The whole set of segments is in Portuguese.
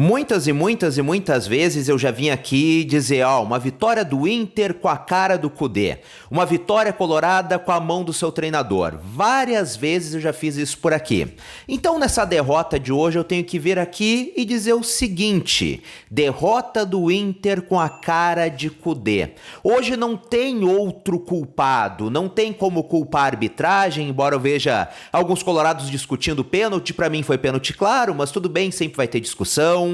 Muitas e muitas e muitas vezes eu já vim aqui dizer, uma vitória do Inter com a cara do Kudê, uma vitória colorada com a mão do seu treinador. Várias vezes eu já fiz isso por aqui. Então nessa derrota de hoje eu tenho que vir aqui e dizer o seguinte: derrota do Inter com a cara de Kudê. Hoje não tem outro culpado, não tem como culpar a arbitragem, embora eu veja alguns colorados discutindo pênalti. Pra mim foi pênalti claro, mas tudo bem, sempre vai ter discussão.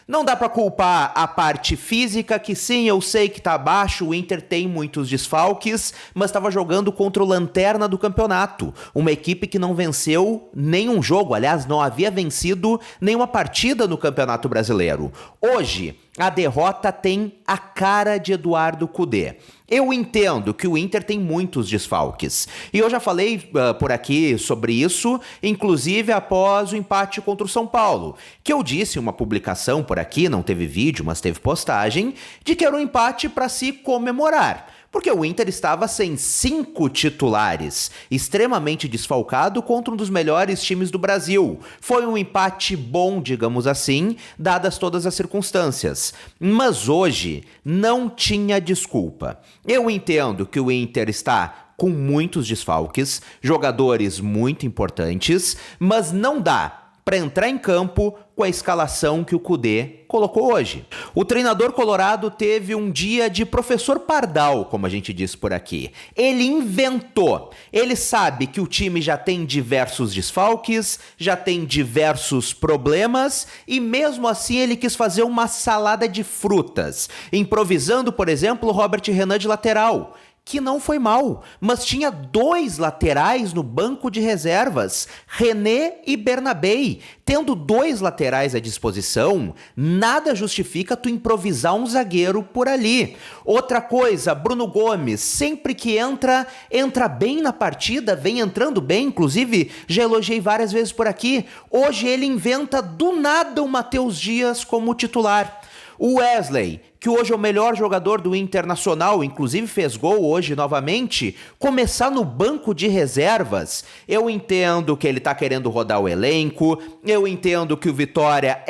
Não dá pra culpar a parte física, que sim, eu sei que tá abaixo, o Inter tem muitos desfalques, mas estava jogando contra o lanterna do campeonato, uma equipe que não venceu nenhum jogo, aliás, não havia vencido nenhuma partida no Campeonato Brasileiro. Hoje, a derrota tem a cara de Eduardo Kudê. Eu entendo que o Inter tem muitos desfalques. E eu já falei por aqui sobre isso, inclusive após o empate contra o São Paulo, que eu disse em uma publicação por aqui, não teve vídeo, mas teve postagem, de que era um empate para se comemorar. Porque o Inter estava sem 5 titulares, extremamente desfalcado contra um dos melhores times do Brasil. Foi um empate bom, digamos assim, dadas todas as circunstâncias. Mas hoje não tinha desculpa. Eu entendo que o Inter está com muitos desfalques, jogadores muito importantes, mas não dá para entrar em campo com a escalação que o Kudê colocou hoje. O treinador colorado teve um dia de professor Pardal, como a gente diz por aqui. Ele inventou. Ele sabe que o time já tem diversos desfalques, já tem diversos problemas, e mesmo assim ele quis fazer uma salada de frutas, improvisando, por exemplo, o Robert Renan de lateral, que não foi mal, mas tinha 2 laterais no banco de reservas, René e Bernabei. Tendo 2 laterais à disposição, nada justifica tu improvisar um zagueiro por ali. Outra coisa, Bruno Gomes, sempre que entra bem na partida, vem entrando bem, inclusive já elogiei várias vezes por aqui. Hoje ele inventa do nada o Matheus Dias como titular. O Wesley, que hoje é o melhor jogador do Internacional, inclusive fez gol hoje novamente, começar no banco de reservas. Eu entendo que ele tá querendo rodar o elenco, eu entendo que o Vitória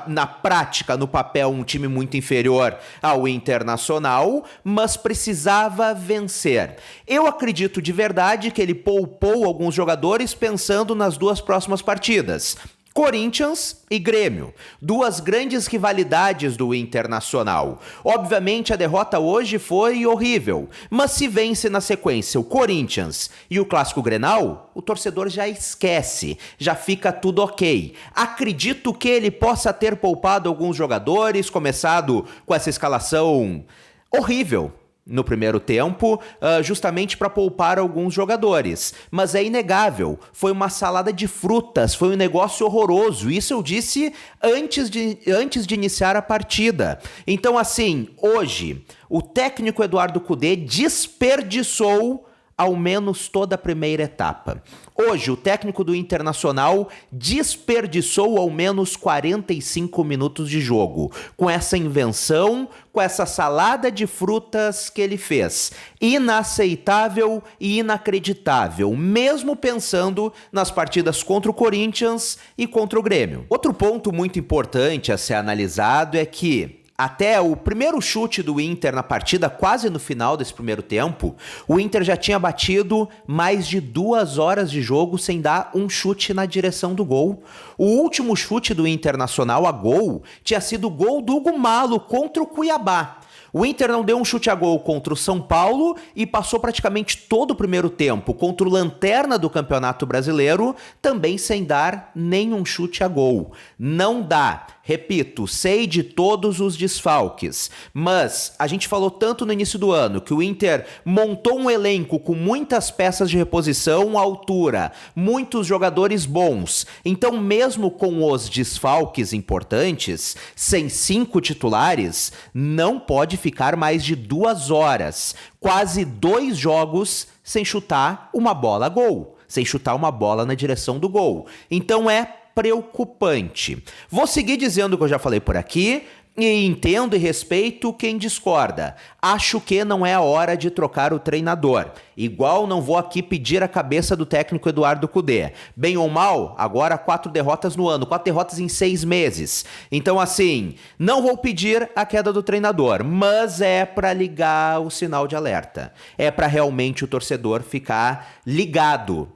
na prática, no papel, um time muito inferior ao Internacional, mas precisava vencer. Eu acredito de verdade que ele poupou alguns jogadores pensando nas 2 próximas partidas. Corinthians e Grêmio, 2 grandes rivalidades do Internacional. Obviamente a derrota hoje foi horrível, mas se vence na sequência o Corinthians e o Clássico Grenal, o torcedor já esquece, já fica tudo ok. Acredito que ele possa ter poupado alguns jogadores, começado com essa escalação horrível no primeiro tempo, justamente para poupar alguns jogadores. Mas é inegável, foi uma salada de frutas, foi um negócio horroroso. Isso eu disse antes de iniciar a partida. Então, assim, hoje, o técnico Eduardo Kudê desperdiçou ao menos toda a primeira etapa. Hoje, o técnico do Internacional desperdiçou ao menos 45 minutos de jogo, com essa invenção, com essa salada de frutas que ele fez. Inaceitável e inacreditável, mesmo pensando nas partidas contra o Corinthians e contra o Grêmio. Outro ponto muito importante a ser analisado é que até o primeiro chute do Inter na partida, quase no final desse primeiro tempo, o Inter já tinha batido mais de 2 horas de jogo sem dar um chute na direção do gol. O último chute do Internacional a gol tinha sido o gol do Hugo Malo contra o Cuiabá. O Inter não deu um chute a gol contra o São Paulo e passou praticamente todo o primeiro tempo contra o lanterna do Campeonato Brasileiro, também sem dar nenhum chute a gol. Não dá. Repito, sei de todos os desfalques, mas a gente falou tanto no início do ano que o Inter montou um elenco com muitas peças de reposição à altura, muitos jogadores bons. Então, mesmo com os desfalques importantes, sem 5 titulares, não pode ficar mais de 2 horas, quase 2 jogos sem chutar uma bola a gol, sem chutar uma bola na direção do gol. Então é preocupante. Vou seguir dizendo o que eu já falei por aqui. E entendo e respeito quem discorda. Acho que não é a hora de trocar o treinador. Igual não vou aqui pedir a cabeça do técnico Eduardo Cudê. Bem ou mal, agora 4 derrotas no ano, 4 derrotas em 6 meses. Então assim, não vou pedir a queda do treinador, mas é para ligar o sinal de alerta. É para realmente o torcedor ficar ligado.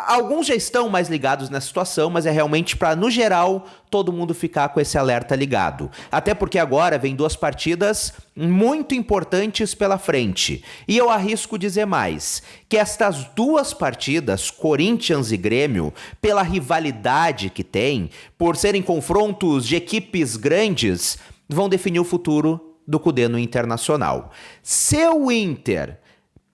Alguns já estão mais ligados nessa situação, mas é realmente para, no geral, todo mundo ficar com esse alerta ligado. Até porque agora vem 2 partidas muito importantes pela frente. E eu arrisco dizer mais, que estas 2 partidas, Corinthians e Grêmio, pela rivalidade que tem, por serem confrontos de equipes grandes, vão definir o futuro do Cudê no Internacional. Se o Inter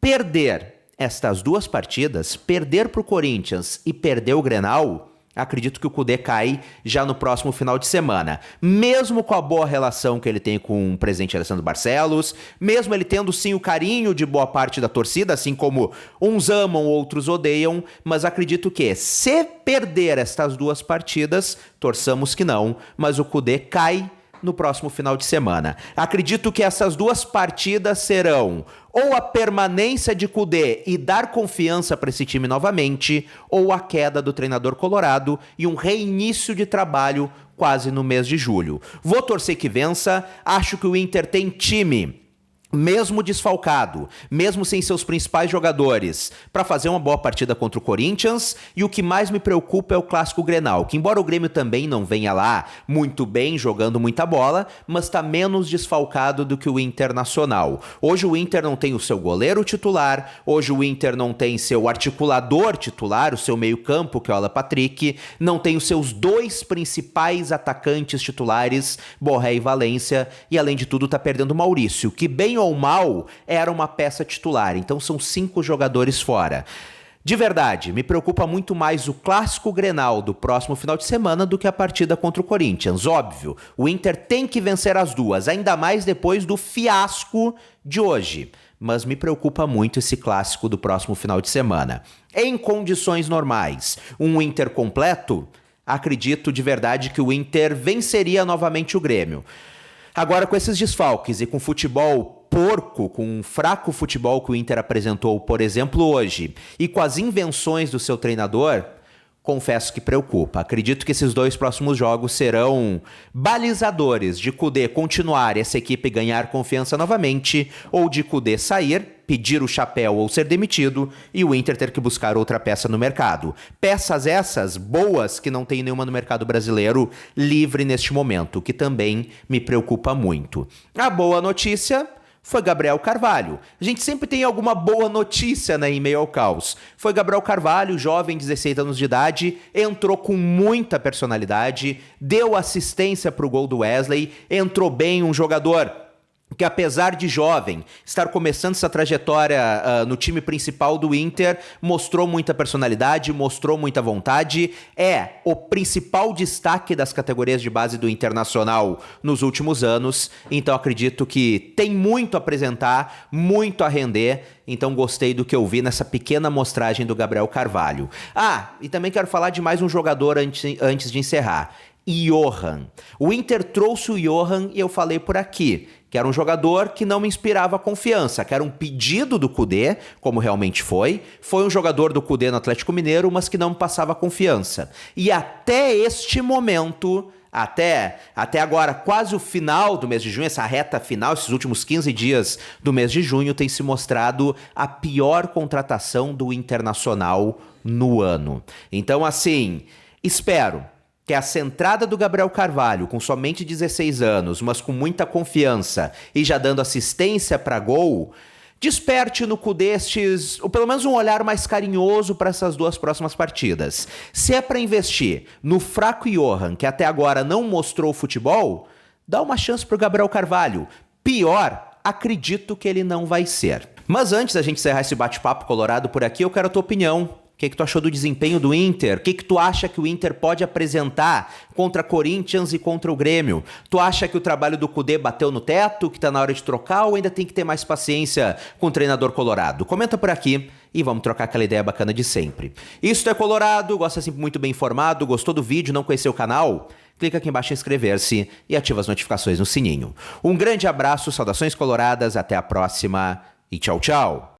perder estas 2 partidas, perder para o Corinthians e perder o Grenal, acredito que o Cudê cai já no próximo final de semana. Mesmo com a boa relação que ele tem com o presidente Alessandro Barcelos, mesmo ele tendo sim o carinho de boa parte da torcida, assim como uns amam, outros odeiam, mas acredito que se perder estas 2 partidas, torçamos que não, mas o Cudê cai no próximo final de semana. Acredito que essas 2 partidas serão ou a permanência de Cudê e dar confiança para esse time novamente, ou a queda do treinador colorado e um reinício de trabalho quase no mês de julho. Vou torcer que vença, acho que o Inter tem time, mesmo desfalcado, mesmo sem seus principais jogadores, para fazer uma boa partida contra o Corinthians. E o que mais me preocupa é o clássico Grenal, que embora o Grêmio também não venha lá muito bem, jogando muita bola, mas está menos desfalcado do que o Internacional. Hoje o Inter não tem o seu goleiro titular, hoje o Inter não tem seu articulador titular, o seu meio-campo, que é o Alan Patrick, não tem os seus 2 principais atacantes titulares, Borré e Valência, e além de tudo tá perdendo o Maurício, que bem ou mal, era uma peça titular. Então são 5 jogadores fora. De verdade, me preocupa muito mais o clássico Grenal do próximo final de semana do que a partida contra o Corinthians. Óbvio, o Inter tem que vencer as 2, ainda mais depois do fiasco de hoje. Mas me preocupa muito esse clássico do próximo final de semana. Em condições normais, um Inter completo, acredito de verdade que o Inter venceria novamente o Grêmio. Agora, com esses desfalques e com futebol porco, com um fraco futebol que o Inter apresentou, por exemplo, hoje, e com as invenções do seu treinador, confesso que preocupa. Acredito que esses 2 próximos jogos serão balizadores de Cudê continuar essa equipe ganhar confiança novamente, ou de Cudê sair, pedir o chapéu ou ser demitido, e o Inter ter que buscar outra peça no mercado. Peças essas boas que não tem nenhuma no mercado brasileiro livre neste momento, que também me preocupa muito. A boa notícia foi Gabriel Carvalho. A gente sempre tem alguma boa notícia, né, em meio ao caos. Foi Gabriel Carvalho, jovem, 16 anos de idade, entrou com muita personalidade, deu assistência para o gol do Wesley, entrou bem, um jogador que, apesar de jovem, estar começando essa trajetória no time principal do Inter, mostrou muita personalidade, mostrou muita vontade, é o principal destaque das categorias de base do Internacional nos últimos anos, então acredito que tem muito a apresentar, muito a render, então gostei do que eu vi nessa pequena amostragem do Gabriel Carvalho. E também quero falar de mais um jogador antes de encerrar. Johan. O Inter trouxe o Johan e eu falei por aqui que era um jogador que não me inspirava confiança, que era um pedido do Cudê, como realmente foi um jogador do Cudê no Atlético Mineiro, mas que não me passava confiança. E até este momento, até agora, quase o final do mês de junho, essa reta final, esses últimos 15 dias do mês de junho, tem se mostrado a pior contratação do Internacional no ano. Então, assim, espero que essa entrada do Gabriel Carvalho, com somente 16 anos, mas com muita confiança e já dando assistência para gol, desperte no Cudê ou pelo menos um olhar mais carinhoso para essas 2 próximas partidas. Se é para investir no fraco Johan, que até agora não mostrou futebol, dá uma chance para o Gabriel Carvalho. Pior, acredito que ele não vai ser. Mas antes da gente encerrar esse bate-papo colorado por aqui, eu quero a tua opinião. que tu achou do desempenho do Inter? O que tu acha que o Inter pode apresentar contra Corinthians e contra o Grêmio? Tu acha que o trabalho do Kudê bateu no teto, que tá na hora de trocar, ou ainda tem que ter mais paciência com o treinador colorado? Comenta por aqui e vamos trocar aquela ideia bacana de sempre. Isso é Colorado, gosta sempre muito bem informado, gostou do vídeo, não conheceu o canal? Clica aqui embaixo em inscrever-se e ativa as notificações no sininho. Um grande abraço, saudações coloradas, até a próxima e tchau, tchau!